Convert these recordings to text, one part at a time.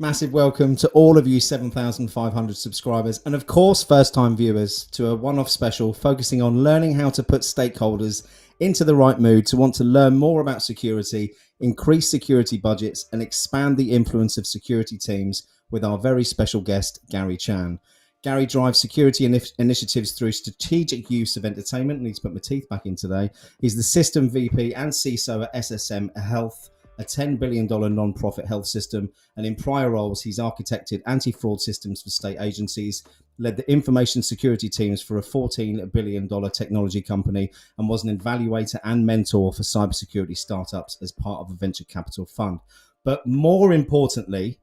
Massive welcome to all of you 7,500 subscribers and of course first-time viewers to a one-off special focusing on learning how to put stakeholders into the right mood to want to learn more about security, increase security budgets and expand the influence of security teams with our very special guest, Gary Chan. Gary drives security initiatives through strategic use of entertainment. I need to put my teeth back in today. He's the System VP and CISO at SSM Health, a $10 billion non-profit health system, and in prior roles, he's architected anti-fraud systems for state agencies, led the information security teams for a $14 billion technology company, and was an evaluator and mentor for cybersecurity startups as part of a venture capital fund. But more importantly,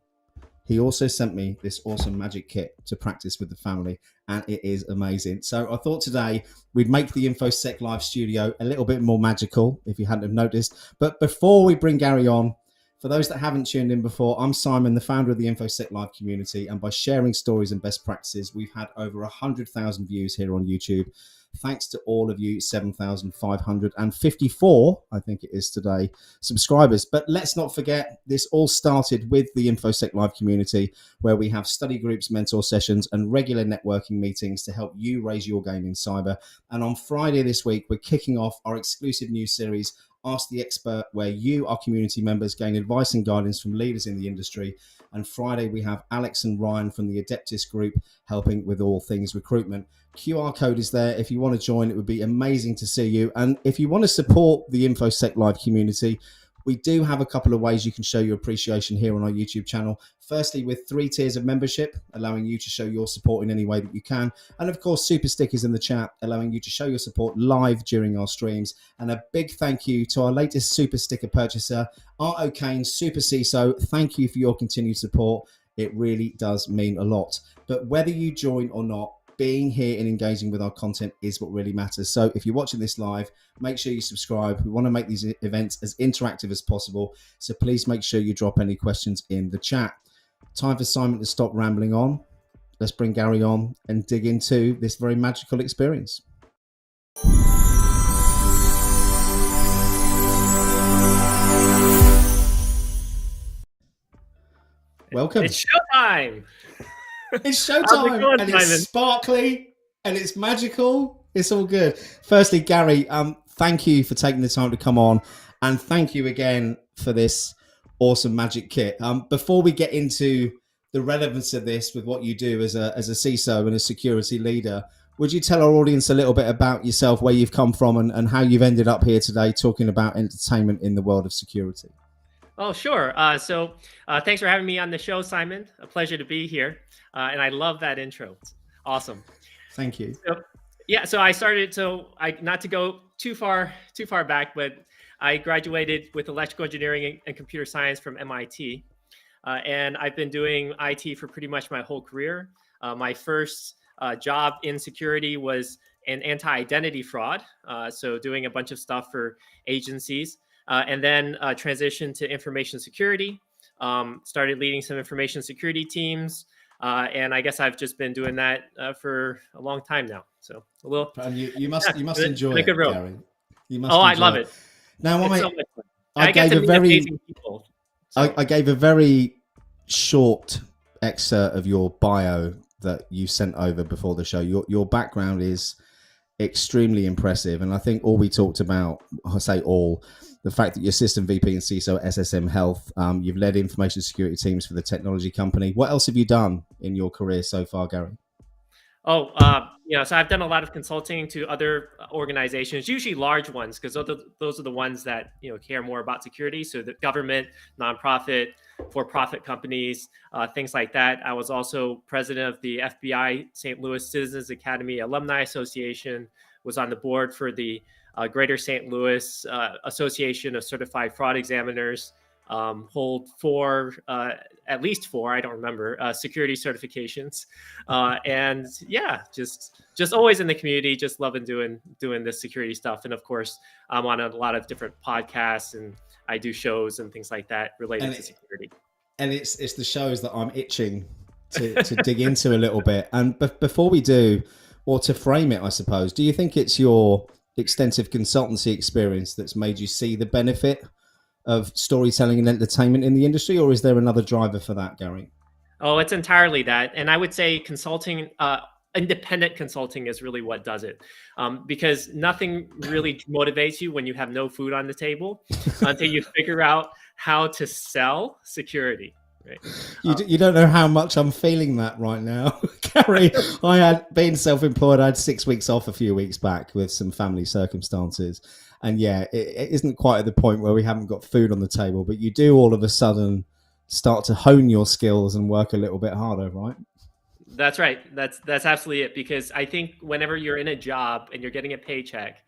he also sent me this awesome magic kit to practice with the family, and it is amazing. So I thought today we'd make the InfoSec Live studio a little bit more magical, if you hadn't have noticed. But before we bring Gary on, for those that haven't tuned in before, I'm Simon, the founder of the InfoSec Live community, and by sharing stories and best practices, we've had over 100,000 views here on YouTube. Thanks to all of you 7,554, I think it is today, subscribers. But let's not forget, this all started with the InfoSec Live community, where we have study groups, mentor sessions, and regular networking meetings to help you raise your game in cyber. And on Friday this week, we're kicking off our exclusive new series, Ask the Expert, where you, our community members, gain advice and guidance from leaders in the industry. And Friday, we have Alex and Ryan from the Adeptis Group helping with all things recruitment. QR code is there. If you want to join, it would be amazing to see you. And if you want to support the InfoSec Live community, we do have a couple of ways you can show your appreciation here on our YouTube channel. Firstly, with 3 tiers of membership, allowing you to show your support in any way that you can. And of course, super stickers in the chat, allowing you to show your support live during our streams. And a big thank you to our latest super sticker purchaser, R.O. Kane, Super CISO. Thank you for your continued support. It really does mean a lot. But whether you join or not, being here and engaging with our content is what really matters. So if you're watching this live, make sure you subscribe. We want to make these events as interactive as possible. So please make sure you drop any questions in the chat. Time for Simon to stop rambling on. Let's bring Gary on and dig into this very magical experience. Welcome. It's showtime. It's showtime, and it's sparkly, and it's magical. It's all good. Firstly, Gary, thank you for taking the time to come on, and thank you again for this awesome magic kit. Before we get into the relevance of this with what you do as a CISO and a security leader, would you tell our audience a little bit about yourself, where you've come from, and how you've ended up here today talking about entertainment in the world of security? Oh, sure. So thanks for having me on the show, Simon. A pleasure to be here. And I love that intro. It's awesome. Thank you. So I started, not to go too far back, but I graduated with electrical engineering and computer science from MIT. And I've been doing IT for pretty much my whole career. My first job in security was in anti-identity fraud. So doing a bunch of stuff for agencies. And then transitioned to information security, started leading some information security teams. And I guess I've just been doing that for a long time now. So a little. And you must enjoy it, Gary. You must. I love it. Now, I gave a very short excerpt of your bio that you sent over before the show. Your background is extremely impressive, and I think all we talked about, I say all, the fact that you're System VP and CISO at SSM Health. You've led information security teams for the technology company. What else have you done in your career so far, Gary? Oh, so I've done a lot of consulting to other organizations, usually large ones, because those are the ones that care more about security. So the government, nonprofit, for-profit companies, things like that. I was also president of the FBI St. Louis Citizens Academy Alumni Association. Was on the board for the Greater St. Louis Association of Certified Fraud Examiners. Hold at least four, I don't remember, security certifications. And yeah, just always in the community, just loving doing this security stuff. And of course, I'm on a lot of different podcasts and I do shows and things like that related to security. And it's the shows that I'm itching to dig into a little bit. And before we do, or to frame it, I suppose, do you think it's your extensive consultancy experience that's made you see the benefit of storytelling and entertainment in the industry, or is there another driver for that, Gary? Oh, it's entirely that. And I would say consulting, independent consulting is really what does it, because nothing really motivates you when you have no food on the table until you figure out how to sell security. Right. You don't know how much I'm feeling that right now, Gary. I had been self-employed. I had 6 weeks off a few weeks back with some family circumstances. And yeah, it isn't quite at the point where we haven't got food on the table, but you do all of a sudden start to hone your skills and work a little bit harder, right? That's right. That's absolutely it. Because I think whenever you're in a job and you're getting a paycheck,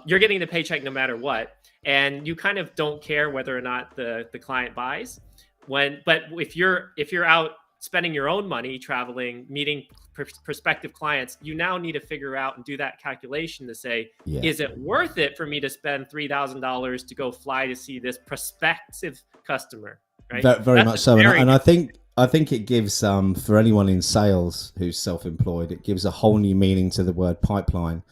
you're getting the paycheck no matter what. And you kind of don't care whether or not the client buys. But if you're out spending your own money, traveling, meeting prospective clients, you now need to figure out and do that calculation to say, is it worth it for me to spend $3,000 to go fly to see this prospective customer? Right? Very much so. And I think it gives, for anyone in sales who's self-employed, it gives a whole new meaning to the word pipeline.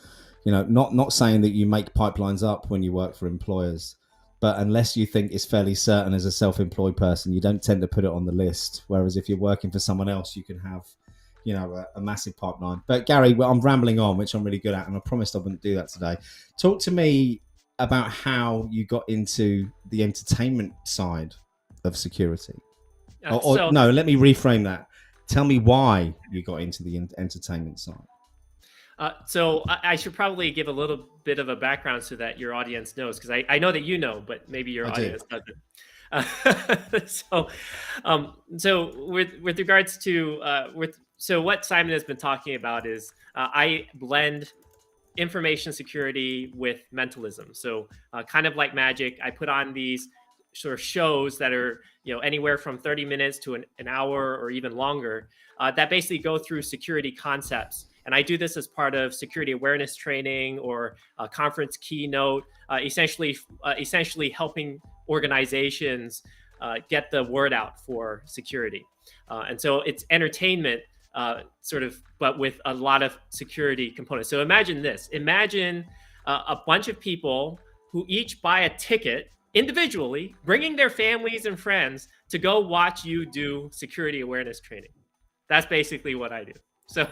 Not saying that you make pipelines up when you work for employers, but unless you think it's fairly certain as a self-employed person, you don't tend to put it on the list. Whereas if you're working for someone else, you can have, a massive pipeline. But Gary, I'm rambling on, which I'm really good at, and I promised I wouldn't do that today. Talk to me about how you got into the entertainment side of security. No, let me reframe that. Tell me why you got into the entertainment side. So I should probably give a little bit of a background so that your audience knows, because I know that you know, but maybe your audience doesn't. So with regards to so what Simon has been talking about is I blend information security with mentalism. So kind of like magic, I put on these sort of shows that are anywhere from 30 minutes to an hour or even longer that basically go through security concepts. And I do this as part of security awareness training or a conference keynote, essentially helping organizations get the word out for security. And so it's entertainment, but with a lot of security components. So imagine this. Imagine a bunch of people who each buy a ticket individually, bringing their families and friends to go watch you do security awareness training. That's basically what I do. So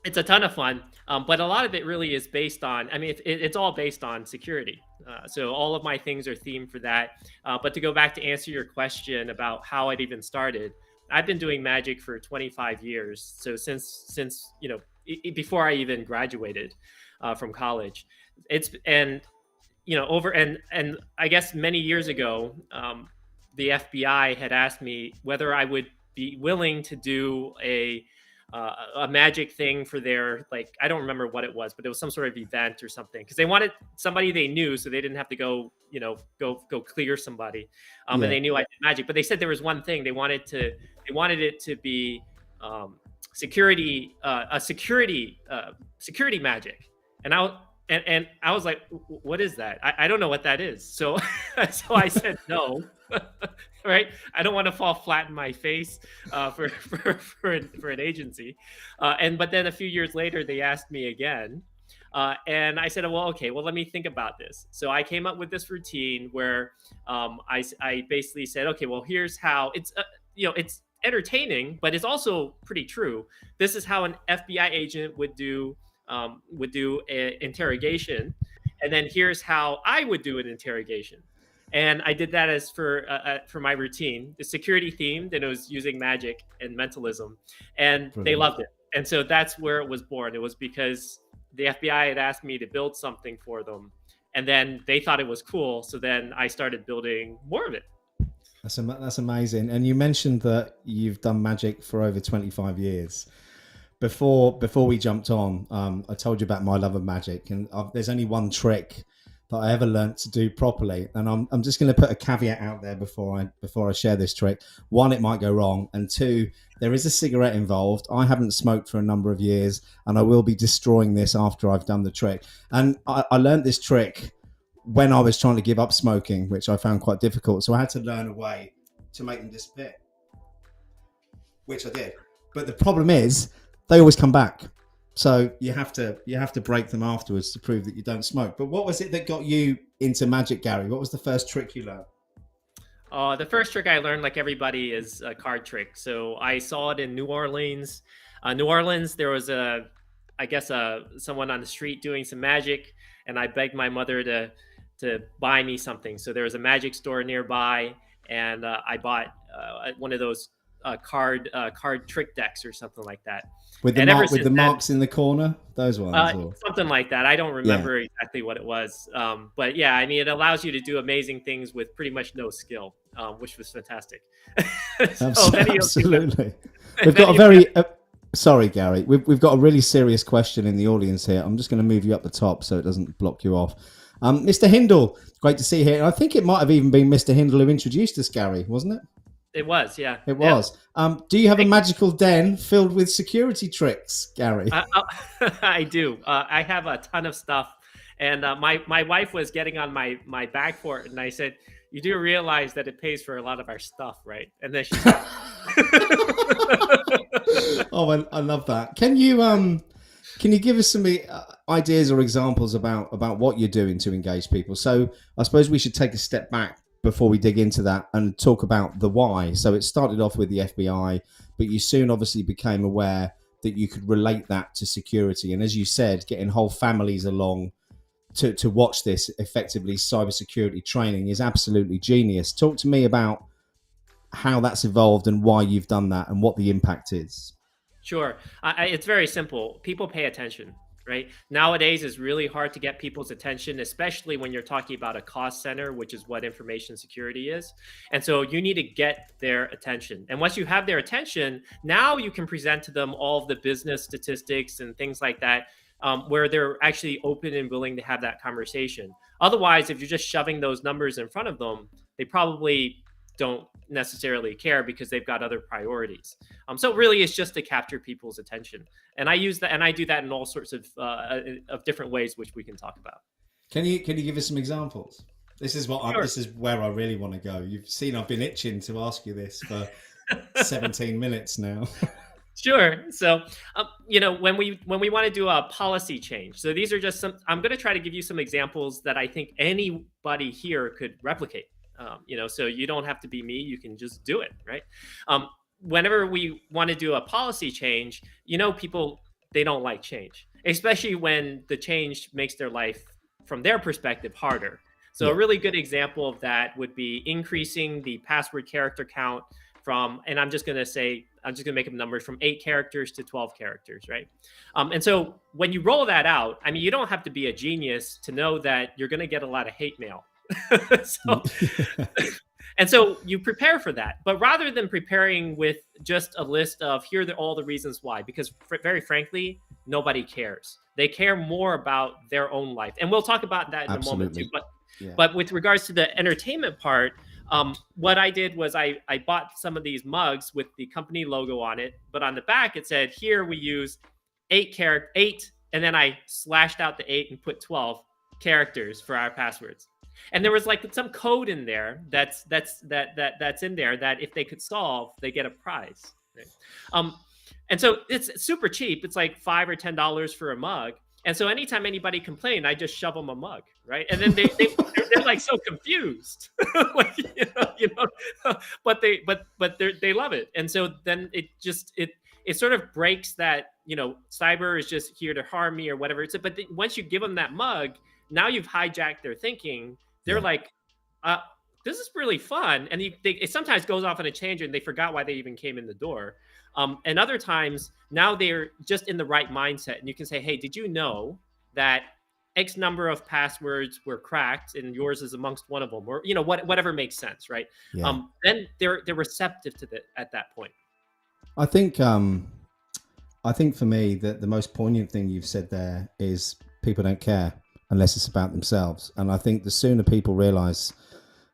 it's a ton of fun, but a lot of it really is based on, it's all based on security. So all of my things are themed for that. But to go back to answer your question about how it even started, I've been doing magic for 25 years. So since before I even graduated from college, and I guess many years ago, the FBI had asked me whether I would be willing to do a magic thing for their, I don't remember what it was, but it was some sort of event or something, because they wanted somebody they knew, so they didn't have to go clear somebody, and they knew I did magic. But they said there was one thing they wanted it to be security magic, and I was like, what is that? I don't know what that is. So I said no. Right? I don't want to fall flat in my face for an agency. But then a few years later, they asked me again. And I said, well, okay, well, let me think about this. So I came up with this routine where I basically said, okay, well, here's how it's entertaining, but it's also pretty true. This is how an FBI agent would do an interrogation. and then here's how I would do an interrogation. And I did that as for my routine. The security themed, and it was using magic and mentalism, and they Brilliant. loved it. And so that's where it was born. It was because the FBI had asked me to build something for them, and then they thought it was cool. So then I started building more of it. That's amazing. And you mentioned that you've done magic for over 25 years. Before we jumped on, I told you about my love of magic, and there's only one trick that I ever learned to do properly, and I'm just going to put a caveat out there before I share this trick. One, it might go wrong, and two, there is a cigarette involved. I haven't smoked for a number of years, and I will be destroying this after I've done the trick. And I learned this trick when I was trying to give up smoking, which I found quite difficult. So I had to learn a way to make them disappear, which I did. But the problem is, they always come back. So you have to break them afterwards to prove that you don't smoke. But what was it that got you into magic, Gary? What was the first trick you learned? The first trick I learned, like everybody, is a card trick. So I saw it in New Orleans. There was someone on the street doing some magic, and I begged my mother to buy me something. So there was a magic store nearby, and I bought one of those card trick decks or something like that. With the marks in the corner, those ones, something like that. I don't remember exactly what it was, but yeah, I mean, it allows you to do amazing things with pretty much no skill, which was fantastic. Absolutely. We've got a very sorry, Gary. We've got a really serious question in the audience here. I'm just going to move you up the top so it doesn't block you off. Mr. Hindle, great to see you here. I think it might have even been Mr. Hindle who introduced us, Gary, wasn't it? It was, yeah. It was. Yeah. Do you have a magical den filled with security tricks, Gary? I do. I have a ton of stuff. And my wife was getting on my back for it. And I said, you do realize that it pays for a lot of our stuff, right? And then she said, oh, I love that. Can you give us some ideas or examples about what you're doing to engage people? So I suppose we should take a step back before we dig into that and talk about the why. So it started off with the FBI, but you soon obviously became aware that you could relate that to security. And as you said, getting whole families along to watch this effectively cybersecurity training is absolutely genius. Talk to me about how that's evolved and why you've done that and what the impact is. Sure. It's very simple. People pay attention. Right? Nowadays, it's really hard to get people's attention, especially when you're talking about a cost center, which is what information security is. And so you need to get their attention. And once you have their attention, now you can present to them all of the business statistics and things like that, where they're actually open and willing to have that conversation. Otherwise, if you're just shoving those numbers in front of them, they probably don't necessarily care because they've got other priorities. So really, it's just to capture people's attention. And I use that, and I do that in all sorts of different ways, which we can talk about. Can you give us some examples? This is where I really want to go. You've seen I've been itching to ask you this for 17 minutes now. Sure. So, when we want to do a policy change, so these are just I'm going to try to give you some examples that I think anybody here could replicate. So you don't have to be me. You can just do it, right? Whenever we want to do a policy change, people, they don't like change, especially when the change makes their life, from their perspective, harder. So a really good example of that would be increasing the password character count from, and I'm just going to make up numbers, from 8 characters to 12 characters, right? And so when you roll that out, I mean, you don't have to be a genius to know that you're going to get a lot of hate mail. And so you prepare for that. But rather than preparing with just a list of here are all the reasons why, because very frankly, nobody cares. They care more about their own life. And we'll talk about that in a moment too. But with regards to the entertainment part, what I did was I bought some of these mugs with the company logo on it, but on the back it said, here we use 8, and then I slashed out the 8 and put 12 characters for our passwords. And there was like some code in there that's in there that if they could solve, they get a prize. Right? And so it's super cheap. It's like $5 or $10 for a mug. And so anytime anybody complained, I just shove them a mug, right? And then they're like so confused, like, but they love it. And so then it sort of breaks that, cyber is just here to harm me or whatever. But once you give them that mug, now you've hijacked their thinking. They're Yeah. like, this is really fun. And it sometimes goes off on a tangent. They forgot why they even came in the door. And other times now they're just in the right mindset. And you can say, hey, did you know that X number of passwords were cracked and yours is amongst one of them, or, whatever makes sense. Right. Yeah. Then they're receptive to at that point. I think for me that the most poignant thing you've said there is people don't care unless it's about themselves. And I think the sooner people realize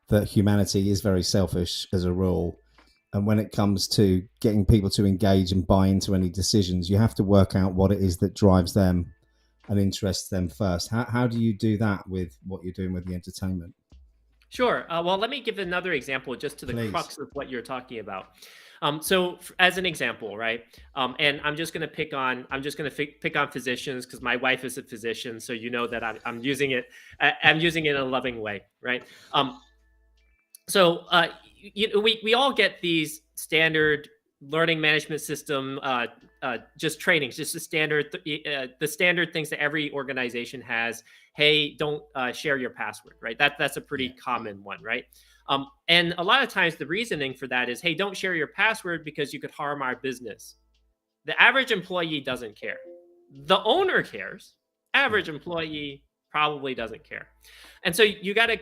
that humanity is very selfish as a rule, and when it comes to getting people to engage and buy into any decisions, you have to work out what it is that drives them and interests them first. How do you do that with what you're doing with the entertainment? Sure. Well, let me give another example just to the Please. crux of what you're talking about. So as an example, right? And I'm just going to pick on physicians because my wife is a physician. So you know that I'm using it. I'm using it in a loving way, right? So we all get these standard learning management system, just trainings, just the standard things that every organization has. Hey, don't share your password, right? That's a pretty common one, right? And a lot of times the reasoning for that is, hey, don't share your password because you could harm our business. The average employee doesn't care. The owner cares. Average employee probably doesn't care. And so you got to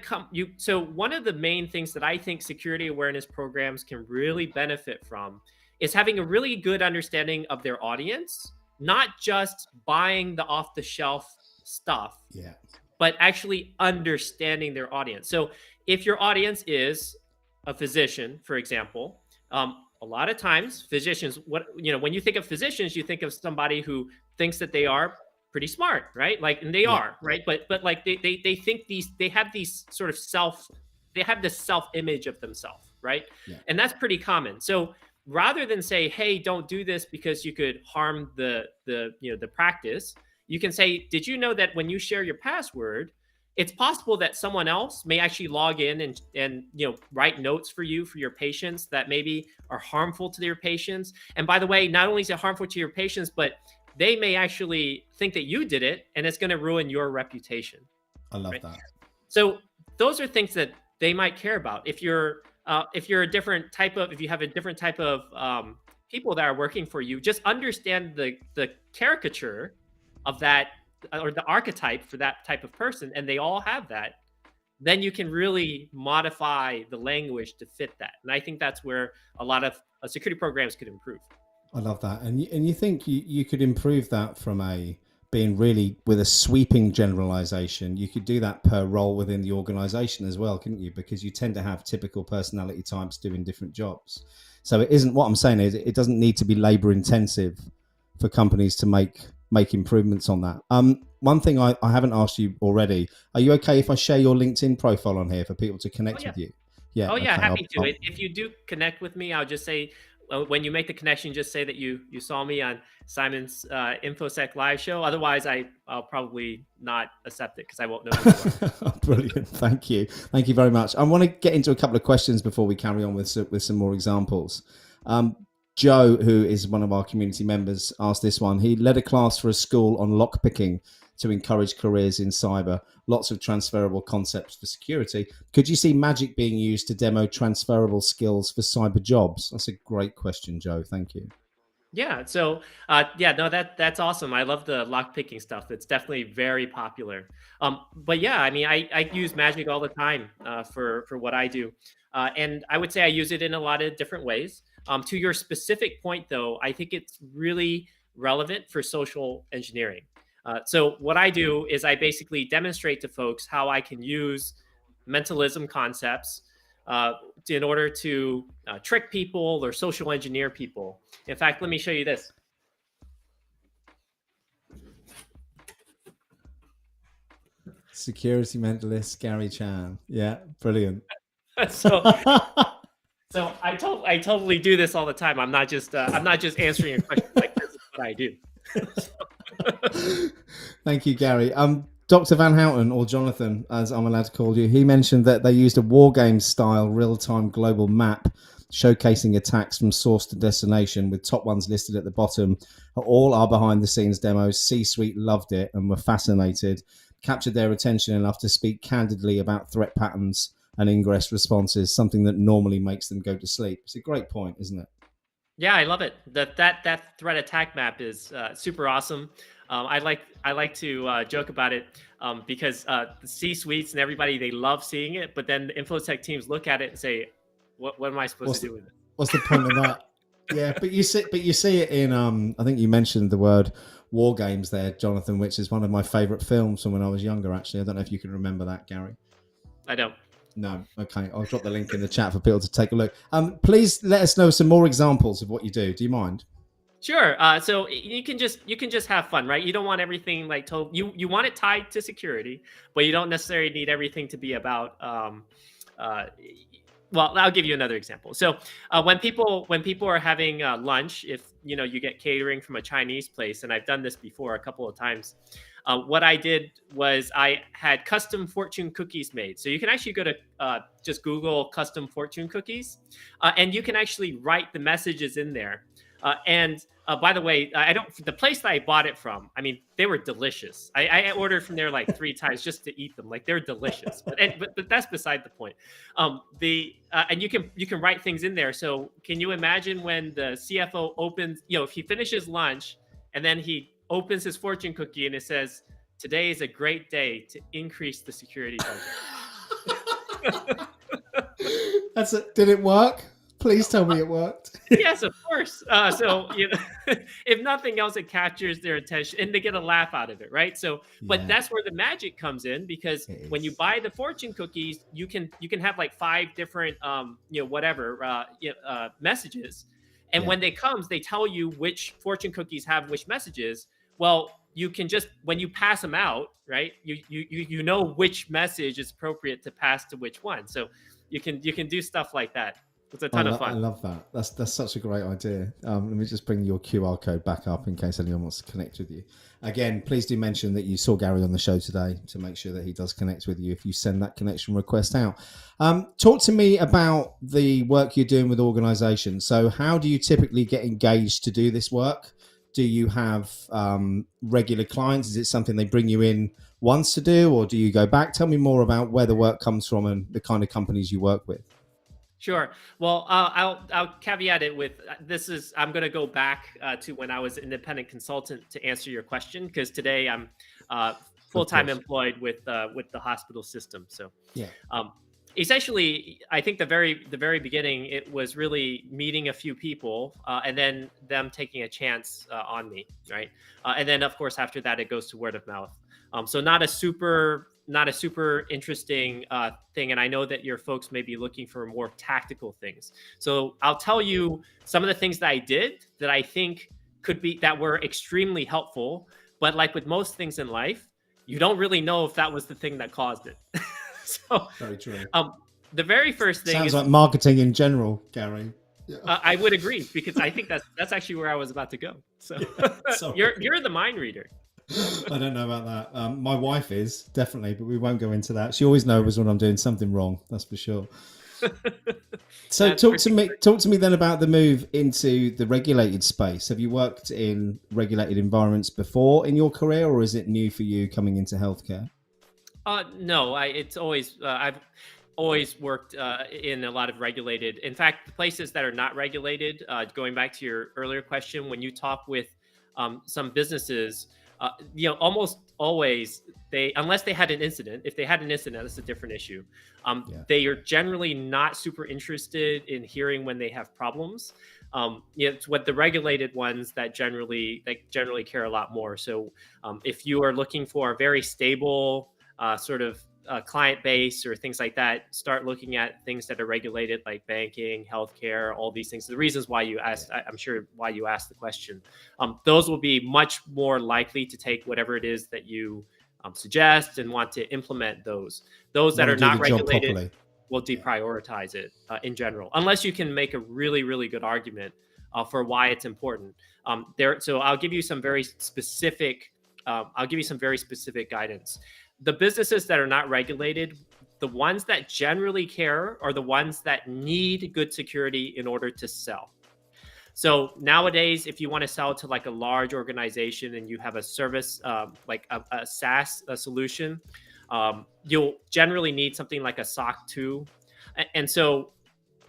so one of the main things that I think security awareness programs can really benefit from is having a really good understanding of their audience, not just buying the off-the-shelf stuff, but actually understanding their audience. So if your audience is a physician, for example, a lot of times physicians, when you think of physicians, you think of somebody who thinks that they are pretty smart, right? Like, and they are, right? But like they think they have this self-image of themselves, right? Yeah. And that's pretty common. So rather than say, hey, don't do this because you could harm the practice, you can say, did you know that when you share your password, it's possible that someone else may actually log in and write notes for your patients that maybe are harmful to your patients. And by the way, not only is it harmful to your patients, but they may actually think that you did it, and it's going to ruin your reputation. I love that. So those are things that they might care about. If you have a different type of people that are working for you, just understand the caricature of that, or the archetype for that type of person, and they all have that. Then you can really modify the language to fit that. And I think that's where a lot of security programs could improve. I love that. And you think you could improve that from being really with a sweeping generalization. You could do that per role within the organization as well, couldn't you? Because you tend to have typical personality types doing different jobs. So it isn't, what I'm saying is it doesn't need to be labor intensive for companies to make improvements on that. One thing I haven't asked you already, are you okay if I share your LinkedIn profile on here for people to connect with you? Yeah. Oh yeah, okay. Happy to. If you do connect with me, I'll just say, when you make the connection, just say that you saw me on Simon's InfoSec live show. Otherwise, I'll probably not accept it because I won't know who you are. Brilliant. Thank you very much. I want to get into a couple of questions before we carry on with some more examples. Joe, who is one of our community members, asked this one. He led a class for a school on lockpicking to encourage careers in cyber. Lots of transferable concepts for security. Could you see magic being used to demo transferable skills for cyber jobs? That's a great question, Joe. Thank you. Yeah. So, that's awesome. I love the lockpicking stuff. It's definitely very popular. But yeah, I mean, I use magic all the time for what I do. And I would say I use it in a lot of different ways. To your specific point, though, I think it's really relevant for social engineering. So what I do is I basically demonstrate to folks how I can use mentalism concepts in order to trick people or social engineer people. In fact, let me show you this. Security mentalist Gary Chan. Yeah, brilliant. So I totally do this all the time. I'm not just answering a question like this is what I do. Thank you, Gary. Dr. Van Houten, or Jonathan, as I'm allowed to call you, he mentioned that they used a war game style real-time global map showcasing attacks from source to destination with top ones listed at the bottom. All our behind the scenes demos. C-suite loved it and were fascinated. captured their attention enough to speak candidly about threat patterns and ingress responses, something that normally makes them go to sleep. It's a great point, isn't it? Yeah, I love it. That threat attack map is super awesome. I like to joke about it because the C suites and everybody, they love seeing it, but then the infosec teams look at it and say, "What am I supposed to do with it?" What's the point of that? Yeah, but you see it in I think you mentioned the word war games there, Jonathan, which is one of my favorite films from when I was younger. Actually, I don't know if you can remember that, Gary. I don't. No, okay. I'll drop the link in the chat for people to take a look. Please let us know some more examples of what you do. Do you mind? Sure. So you can just have fun, right? You don't want everything like told. You want it tied to security, but you don't necessarily need everything to be about. Well, I'll give you another example. So when people are having lunch, if you get catering from a Chinese place, and I've done this before a couple of times. What I did was I had custom fortune cookies made. So you can actually go to just Google custom fortune cookies, and you can actually write the messages in there. And by the way, the place that I bought it from, I mean, they were delicious. I ordered from there like 3 times just to eat them. Like, they're delicious. But that's beside the point. And you can write things in there. So can you imagine when the CFO opens, if he finishes lunch and then he opens his fortune cookie and it says, "Today is a great day to increase the security budget." Did it work? Please tell me it worked. Yes, of course. So if nothing else, it captures their attention and they get a laugh out of it, right? So, but that's where the magic comes in, because when you buy the fortune cookies, you can have like 5 different messages, and when they tell you which fortune cookies have which messages. Well, you can just, when you pass them out, right? You know which message is appropriate to pass to which one. So you can do stuff like that. It's a ton of fun. I love that. That's such a great idea. Let me just bring your QR code back up in case anyone wants to connect with you. Again, please do mention that you saw Gary on the show today to make sure that he does connect with you if you send that connection request out. Talk to me about the work you're doing with organizations. So how do you typically get engaged to do this work? Do you have regular clients? Is it something they bring you in once to do, or do you go back? Tell me more about where the work comes from and the kind of companies you work with. Sure. Well, I'll caveat it with I'm going to go back to when I was an independent consultant to answer your question, because today I'm full-time employed with the hospital system. So yeah. Essentially, I think the very beginning, it was really meeting a few people and then them taking a chance on me, right? And then, of course, after that, it goes to word of mouth. So not a super interesting thing. And I know that your folks may be looking for more tactical things. So I'll tell you some of the things that I did that I think that were extremely helpful. But like with most things in life, you don't really know if that was the thing that caused it. So very true. The very first thing sounds like marketing in general, Gary. Yeah. I would agree, because I think that's actually where I was about to go. So you're the mind reader. I don't know about that. My wife is, definitely, but we won't go into that. She always knows when I'm doing something wrong. That's for sure. So talk to me then about the move into the regulated space. Have you worked in regulated environments before in your career, or is it new for you coming into healthcare? No, I've always worked in a lot of regulated. In fact, the places that are not regulated, going back to your earlier question, when you talk with some businesses, almost always unless they had an incident, if they had an incident, that's a different issue. They are generally not super interested in hearing when they have problems. It's what the regulated ones that generally care a lot more. So if you are looking for a very stable sort of client base or things like that, start looking at things that are regulated, like banking, healthcare, all these things. The reasons why you asked, I'm sure why you asked the question. Those will be much more likely to take whatever it is that you suggest and want to implement those. Those that are not regulated will deprioritize it in general, unless you can make a really, really good argument for why it's important. So I'll give you some very specific guidance. The businesses that are not regulated, the ones that generally care are the ones that need good security in order to sell. So nowadays, if you want to sell to like a large organization and you have a service, like a SaaS solution, you'll generally need something like a SOC 2. And so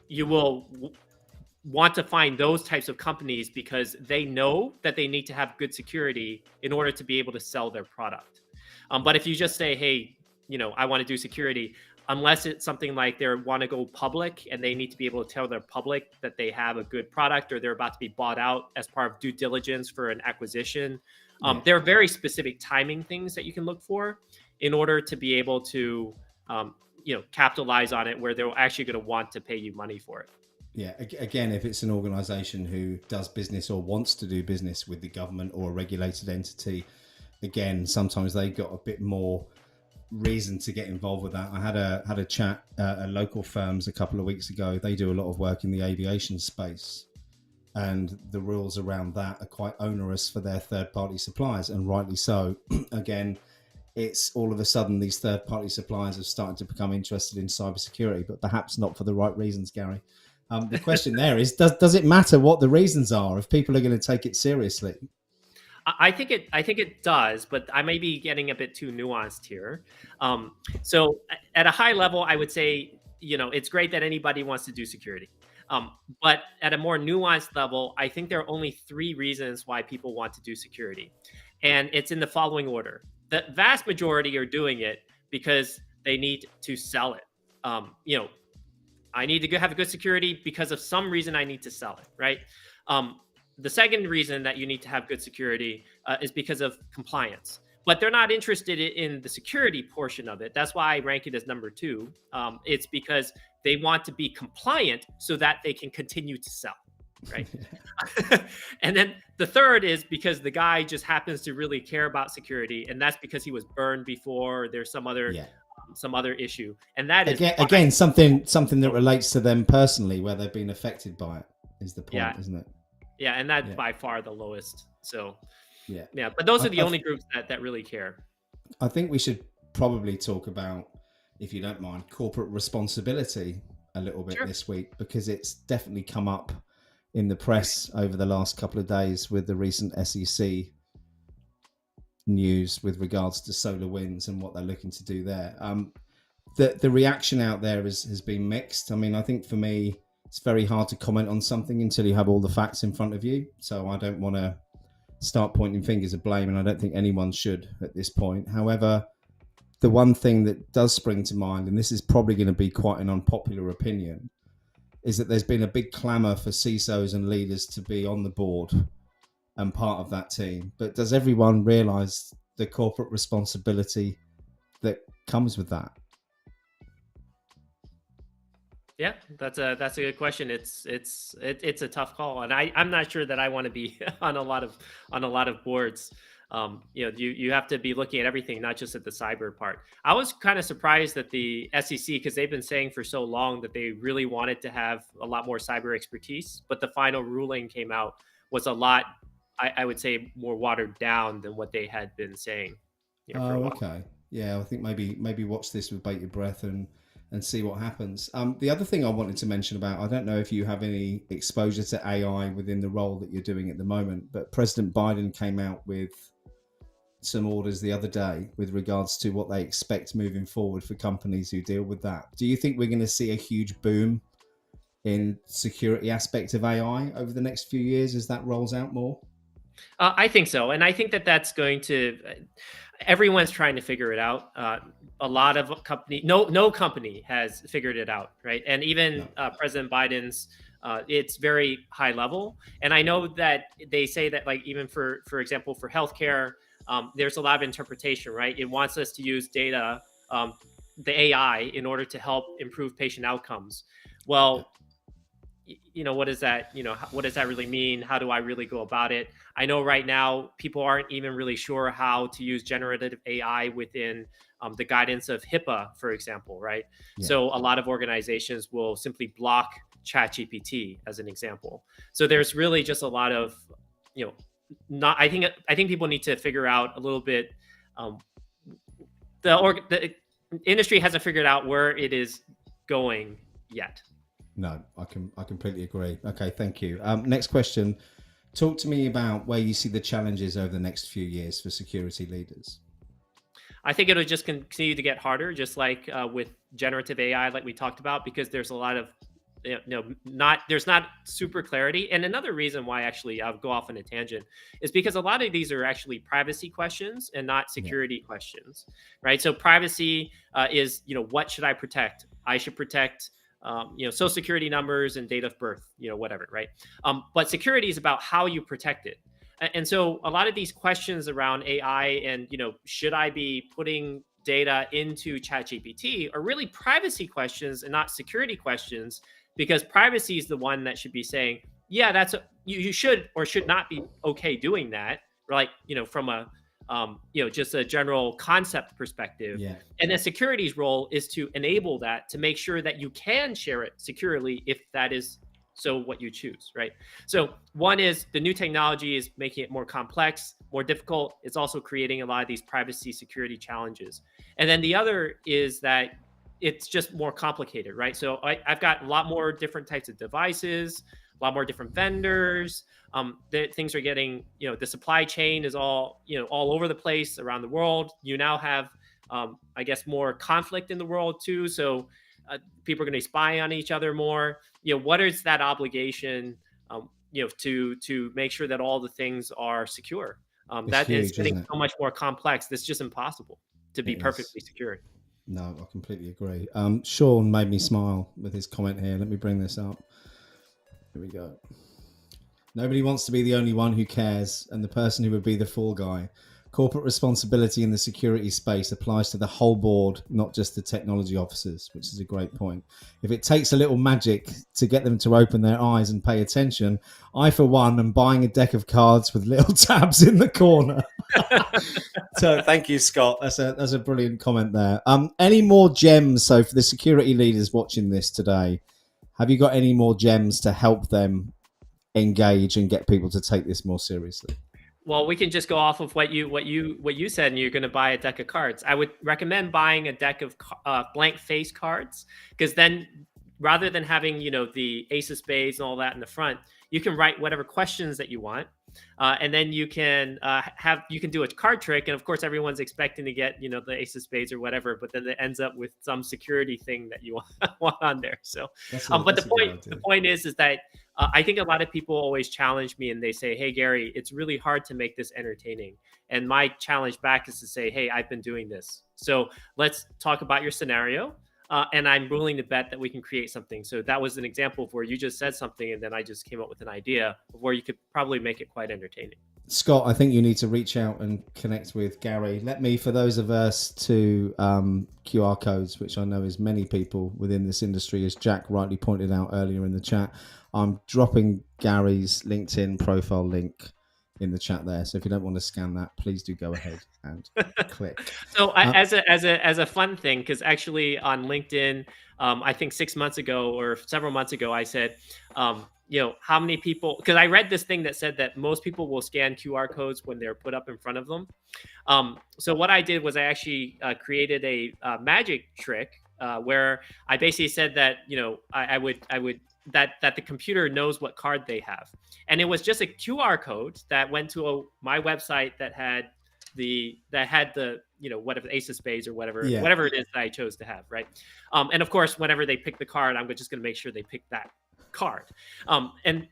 you will want to find those types of companies because they know that they need to have good security in order to be able to sell their product. But if you just say, hey, I want to do security, unless it's something like they want to go public and they need to be able to tell their public that they have a good product or they're about to be bought out as part of due diligence for an acquisition. There are very specific timing things that you can look for in order to be able to, capitalize on it where they're actually going to want to pay you money for it. Yeah, again, if it's an organization who does business or wants to do business with the government or a regulated entity, again, sometimes they got a bit more reason to get involved with that. I had a chat at local firms a couple of weeks ago. They do a lot of work in the aviation space, and the rules around that are quite onerous for their third-party suppliers, and rightly so. Again, it's all of a sudden these third-party suppliers have started to become interested in cybersecurity, but perhaps not for the right reasons, Gary. The question there is, does it matter what the reasons are if people are going to take it seriously? I think it does, but I may be getting a bit too nuanced here. So at a high level, I would say, it's great that anybody wants to do security. But at a more nuanced level, I think there are only 3 reasons why people want to do security. And it's in the following order. The vast majority are doing it because they need to sell it. I need to have a good security because of some reason I need to sell it, right? The second reason that you need to have good security is because of compliance. But they're not interested in the security portion of it. That's why I rank it as number 2. It's because they want to be compliant so that they can continue to sell, right? And then the third is because the guy just happens to really care about security, and that's because he was burned before. Or there's some other issue, and that is again something that relates to them personally, where they've been affected by it, is the point, isn't it? Yeah, and that's by far the lowest. So yeah, but those are the only groups that really care. I think we should probably talk about, if you don't mind, corporate responsibility a little bit this week, because it's definitely come up in the press over the last couple of days with the recent SEC news with regards to SolarWinds and what they're looking to do there. The reaction out there has been mixed. I mean, I think for me, it's very hard to comment on something until you have all the facts in front of you. So I don't want to start pointing fingers of blame, and I don't think anyone should at this point. However, the one thing that does spring to mind, and this is probably going to be quite an unpopular opinion, is that there's been a big clamour for CISOs and leaders to be on the board and part of that team. But does everyone realise the corporate responsibility that comes with that? Yeah, that's a good question. It's a tough call, and I'm not sure that I want to be on a lot of boards. You have to be looking at everything, not just at the cyber part. I was kind of surprised that the SEC, because they've been saying for so long that they really wanted to have a lot more cyber expertise, but the final ruling came out was a lot, I would say, more watered down than what they had been saying. For a while. Okay. Yeah, I think maybe watch this with bated breath and see what happens. The other thing I wanted to mention about, I don't know if you have any exposure to AI within the role that you're doing at the moment, but President Biden came out with some orders the other day with regards to what they expect moving forward for companies who deal with that. Do you think we're going to see a huge boom in security aspect of AI over the next few years as that rolls out more? I think so. And I think that that's going to, everyone's trying to figure it out. A lot of company, no company has figured it out, right? And even President Biden's, it's very high level. And I know that they say that, like, even for example, for healthcare, there's a lot of interpretation, right? It wants us to use data, the AI, in order to help improve patient outcomes. Well, what is that? What does that really mean? How do I really go about it? I know right now people aren't even really sure how to use generative AI within the guidance of HIPAA, for example, right? Yeah. So a lot of organizations will simply block ChatGPT as an example. So there's really just a lot of, I think people need to figure out a little bit. The industry hasn't figured out where it is going yet. No, I completely agree. Okay, thank you. Next question. Talk to me about where you see the challenges over the next few years for security leaders. I think it'll just continue to get harder, just like with generative AI, like we talked about, because there's a lot of not there's not super clarity. And another reason why actually I'll go off on a tangent is because a lot of these are actually privacy questions and not Yeah, security questions, right? So privacy is what should I protect? I should protect social security numbers and date of birth, whatever, right? But security is about how you protect it. And so a lot of these questions around AI and should I be putting data into ChatGPT are really privacy questions and not security questions, because privacy is the one that should be saying, yeah, you should or should not be okay doing that, like from a just a general concept perspective. yeah, And then security's role is to enable that, to make sure that you can share it securely if that is so what you choose, right? So one is the new technology is making it more complex, more difficult. It's also creating a lot of these privacy security challenges. And then the other is that it's just more complicated, right? So I've got a lot more different types of devices, a lot more different vendors. Things are getting, the supply chain is all over the place around the world. You now have, I guess, more conflict in the world too. So people are going to spy on each other more. What is that obligation? To make sure that all the things are secure. it's That is huge, getting isn't it? so much more complex. It's just impossible to be It is. perfectly secure. No, I completely agree. Sean made me smile with his comment here. Let me bring this up. Here we go. Nobody wants to be the only one who cares and the person who would be the fall guy. Corporate responsibility in the security space applies to the whole board, not just the technology officers, which is a great point. If it takes a little magic to get them to open their eyes and pay attention, I, for one, am buying a deck of cards with little tabs in the corner. So thank you, Scott. That's a brilliant comment there. Any more gems? So for the security leaders watching this today, have you got any more gems to help them engage and get people to take this more seriously? Well, we can just go off of what you said, and you're going to buy a deck of cards. I would recommend buying a deck of blank face cards, because then rather than having the ace of spades and all that in the front, you can write whatever questions that you want, and then you can do a card trick, and of course everyone's expecting to get the ace of spades or whatever, but then it ends up with some security thing that you want on there. So, but the point is that I think a lot of people always challenge me and they say, "Hey, Gary, it's really hard to make this entertaining." And my challenge back is to say, "Hey, I've been doing this. So let's talk about your scenario." And I'm willing to bet that we can create something. So that was an example of where you just said something and then I just came up with an idea of where you could probably make it quite entertaining. Scott, I think you need to reach out and connect with Gary. Let me, for those averse to QR codes, which I know is many people within this industry, as Jack rightly pointed out earlier in the chat, I'm dropping Gary's LinkedIn profile link in the chat there. So if you don't want to scan that, please do go ahead and click. So as a fun thing, because actually on LinkedIn, I think 6 months ago or several months ago, I said, how many people, because I read this thing that said that most people will scan QR codes when they're put up in front of them. So what I did was I actually created a magic trick where I basically said that, I would that the computer knows what card they have. And it was just a QR code that went to my website that had the whatever, ace of spades or whatever it is that I chose to have, right? And of course, whenever they pick the card, I'm just going to make sure they pick that card. And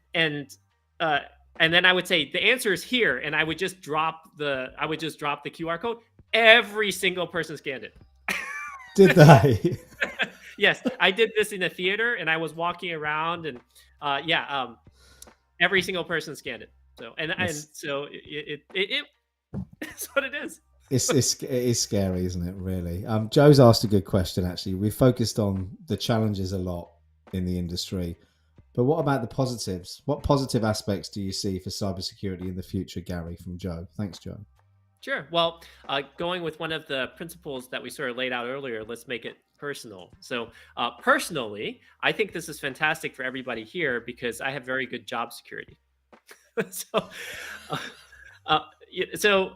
then I would say the answer is here, and I would just drop the QR code. Every single person scanned it. Did they? Yes, I did this in a theater, and I was walking around, and every single person scanned it. So and so it it's what it is. It is scary, isn't it? Really. Joe's asked a good question. Actually, we focused on the challenges a lot in the industry, but what about the positives? What positive aspects do you see for cybersecurity in the future, Gary? From Joe. Thanks, Joe. Sure. Well, going with one of the principles that we sort of laid out earlier, let's make it personal. So personally, I think this is fantastic for everybody here because I have very good job security. So, So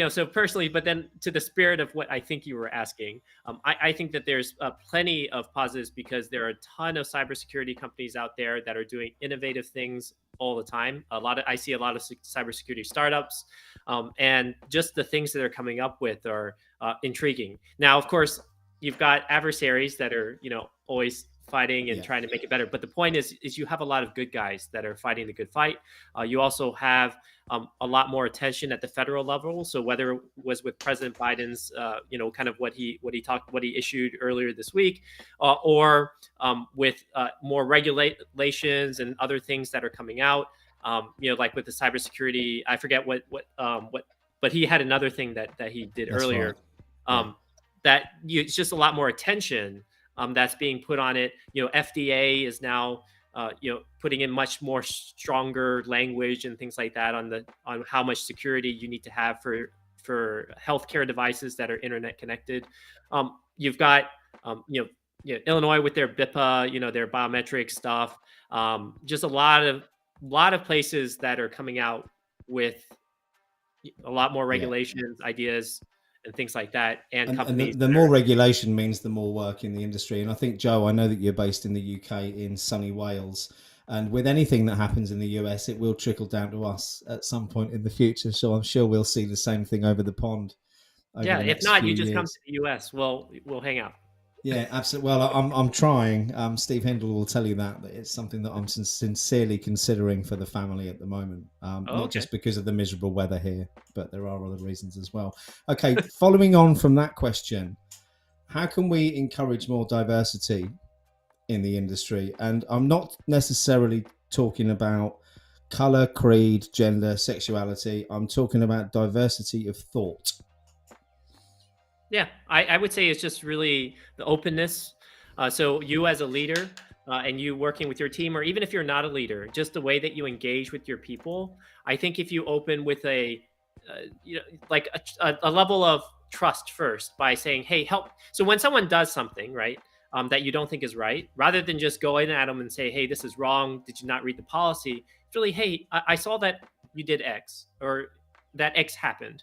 so personally, but then to the spirit of what I think you were asking, I think that there's plenty of positives because there are a ton of cybersecurity companies out there that are doing innovative things all the time. I see a lot of cybersecurity startups, and just the things that they're coming up with are intriguing. Now, of course, you've got adversaries that are always fighting and trying to make it better. But the point is you have a lot of good guys that are fighting the good fight. You also have a lot more attention at the federal level. So whether it was with President Biden's, kind of what he issued earlier this week, or with more regulations and other things that are coming out, like with the cybersecurity, I forget what, but he had another thing that he did That's earlier. right. It's just a lot more attention that's being put on it. FDA is now putting in much more stronger language and things like that on how much security you need to have for healthcare devices that are internet connected. You've got Illinois with their BIPA, their biometric stuff. Just a lot of places that are coming out with a lot more regulations, ideas, and things like that. And companies. And the more regulation means the more work in the industry. And I think, Joe, I know that you're based in the UK in sunny Wales. And with anything that happens in the US, it will trickle down to us at some point in the future. So I'm sure we'll see the same thing over the pond. If not, you just come to the US. We'll hang out. Yeah, absolutely. Well, I'm trying. Steve Hindle will tell you that it's something that I'm sincerely considering for the family at the moment. Not just because of the miserable weather here, but there are other reasons as well. Okay, following on from that question, how can we encourage more diversity in the industry? And I'm not necessarily talking about color, creed, gender, sexuality. I'm talking about diversity of thought. Yeah, I would say it's just really the openness. So you as a leader and you working with your team, or even if you're not a leader, just the way that you engage with your people. I think if you open with a level of trust first by saying, hey, help. So when someone does something, right, that you don't think is right, rather than just go in at them and say, hey, this is wrong. Did you not read the policy? It's really, hey, I saw that you did X or that X happened.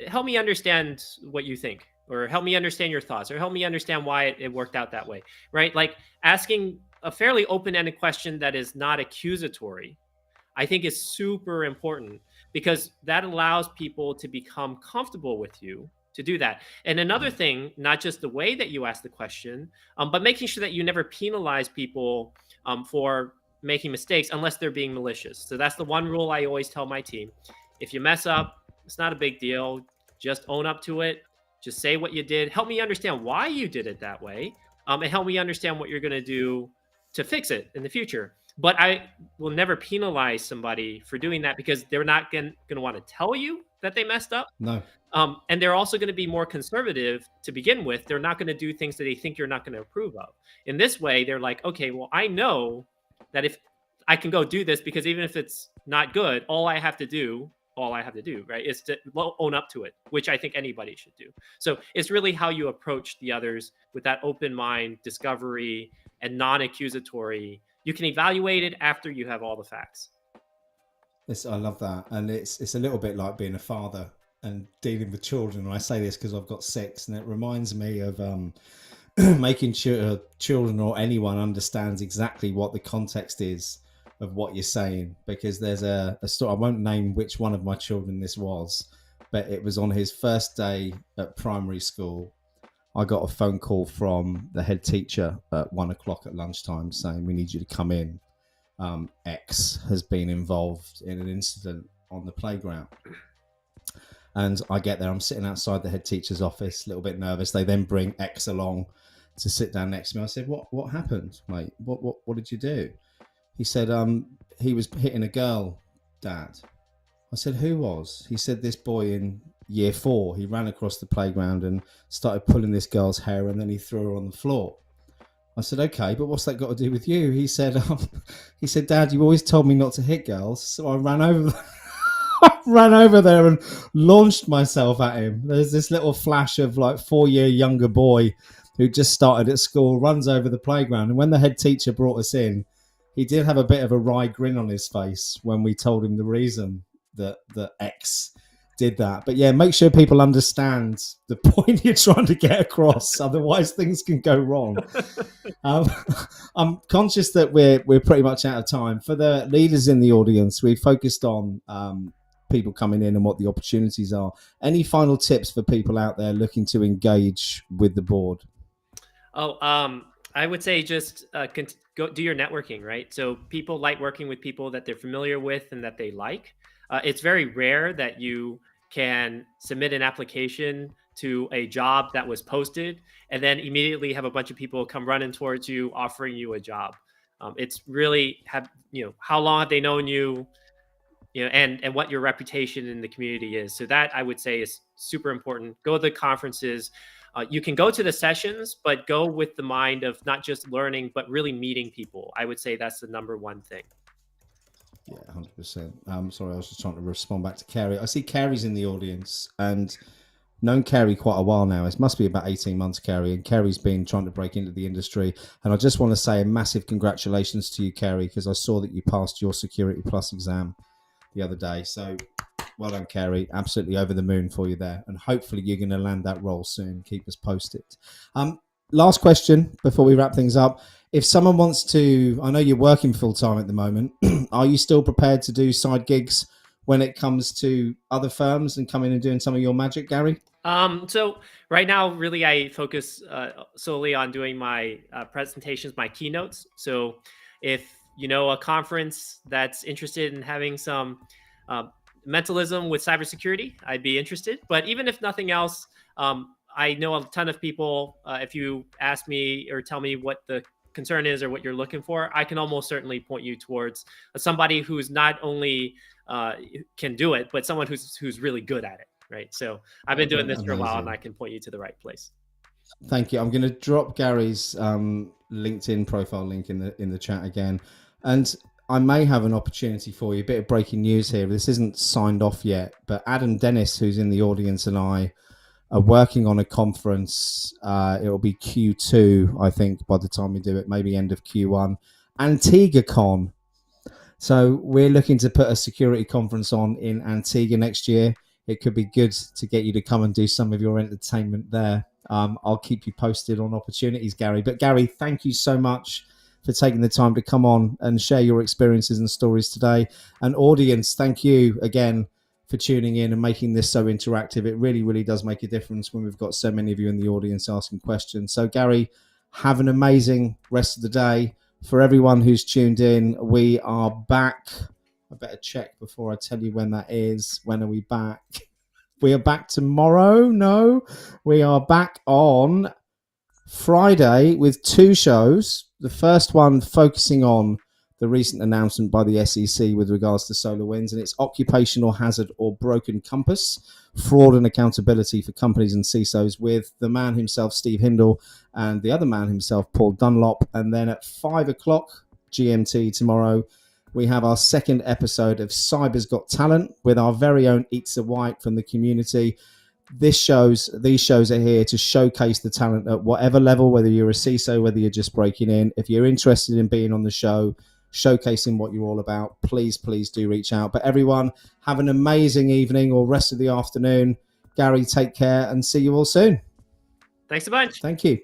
Help me understand what you think, or help me understand your thoughts, or help me understand why it worked out that way, right? Like asking a fairly open-ended question that is not accusatory, I think is super important, because that allows people to become comfortable with you to do that. And another thing, not just the way that you ask the question, but making sure that you never penalize people for making mistakes unless they're being malicious. So that's the one rule I always tell my team. If you mess up, it's not a big deal. Just own up to it. Just say what you did. Help me understand why you did it that way, and help me understand what you're going to do to fix it in the future. But I will never penalize somebody for doing that, because they're not going to want to tell you that they messed up. No. And they're also going to be more conservative to begin with. They're not going to do things that they think you're not going to approve of. In this way, they're like, okay, well, I know that if I can go do this, because even if it's not good, all I have to do, right, is to own up to it, which I think anybody should do. So it's really how you approach the others with that open mind, discovery, and non-accusatory. You can evaluate it after you have all the facts. I love that. And it's a little bit like being a father and dealing with children. And I say this because I've got 6, and it reminds me of making sure children or anyone understands exactly what the context is of what you're saying, because there's a story. I won't name which one of my children this was, but it was on his first day at primary school. I got a phone call from the head teacher at 1:00 at lunchtime saying, we need you to come in. X has been involved in an incident on the playground. And I get there, I'm sitting outside the head teacher's office, a little bit nervous. They then bring X along to sit down next to me. I said, what happened, mate? What did you do? He said, he was hitting a girl, Dad. I said, who was? He said, this boy in year 4. He ran across the playground and started pulling this girl's hair, and then he threw her on the floor. I said, okay, but what's that got to do with you? He said, Dad, you always told me not to hit girls. So I ran over there and launched myself at him. There's this little flash of like 4-year younger boy who just started at school, runs over the playground. And when the head teacher brought us in, he did have a bit of a wry grin on his face when we told him the reason that X did that. But yeah, make sure people understand the point you're trying to get across. Otherwise, things can go wrong. I'm conscious that we're pretty much out of time. For the leaders in the audience, we focused on people coming in and what the opportunities are. Any final tips for people out there looking to engage with the board? I would say just go do your networking, right? So people like working with people that they're familiar with and that they like. It's very rare that you can submit an application to a job that was posted and then immediately have a bunch of people come running towards you offering you a job. It's really how long have they known you, and what your reputation in the community is. So that I would say is super important. Go to the conferences. You can go to the sessions, but go with the mind of not just learning, but really meeting people. I would say that's the number one thing. Yeah, 100%. Sorry, I was just trying to respond back to Carrie. I see Carrie's in the audience and known Carrie quite a while now. It must be about 18 months, Carrie. And Carrie's been trying to break into the industry. And I just want to say a massive congratulations to you, Carrie, because I saw that you passed your Security Plus exam the other day. So well done, Carrie. Absolutely over the moon for you there. And hopefully you're going to land that role soon. Keep us posted. Last question before we wrap things up. If someone wants to, I know you're working full time at the moment. Are you still prepared to do side gigs when it comes to other firms and coming and doing some of your magic, Gary? So right now, really, I focus solely on doing my presentations, my keynotes. So if you know a conference that's interested in having some mentalism with cybersecurity, I'd be interested. But even if nothing else, I know a ton of people. If you ask me or tell me what the concern is or what you're looking for, I can almost certainly point you towards somebody who's not only can do it, but someone who's really good at it. Right. So I've been doing this for a while, and I can point you to the right place. Thank you. I'm going to drop Gary's LinkedIn profile link in the chat again, and I may have an opportunity for you. A bit of breaking news here. This isn't signed off yet, but Adam Dennis, who's in the audience, and I are working on a conference. It'll be Q2, I think, by the time we do it, maybe end of Q1. AntiguaCon. So we're looking to put a security conference on in Antigua next year. It could be good to get you to come and do some of your entertainment there. I'll keep you posted on opportunities, Gary. But Gary, thank you so much for taking the time to come on and share your experiences and stories today. And audience, thank you again for tuning in and making this so interactive. It really, really does make a difference when we've got so many of you in the audience asking questions. So Gary, have an amazing rest of the day. For everyone who's tuned in, we are back. I better check before I tell you when that is. When are we back? We are back tomorrow. No, we are back on Friday with 2 shows. The first one focusing on the recent announcement by the SEC with regards to SolarWinds and its occupational hazard or broken compass, fraud and accountability for companies and CISOs, with the man himself, Steve Hindle, and the other man himself, Paul Dunlop. And then at 5 o'clock GMT tomorrow, we have our second episode of Cyber's Got Talent with our very own Itza White from the community. These shows are here to showcase the talent at whatever level, whether you're a CISO, whether you're just breaking in. If you're interested in being on the show, showcasing what you're all about, please do reach out. But everyone, have an amazing evening or rest of the afternoon. Gary, take care and see you all soon. Thanks a bunch. Thank you.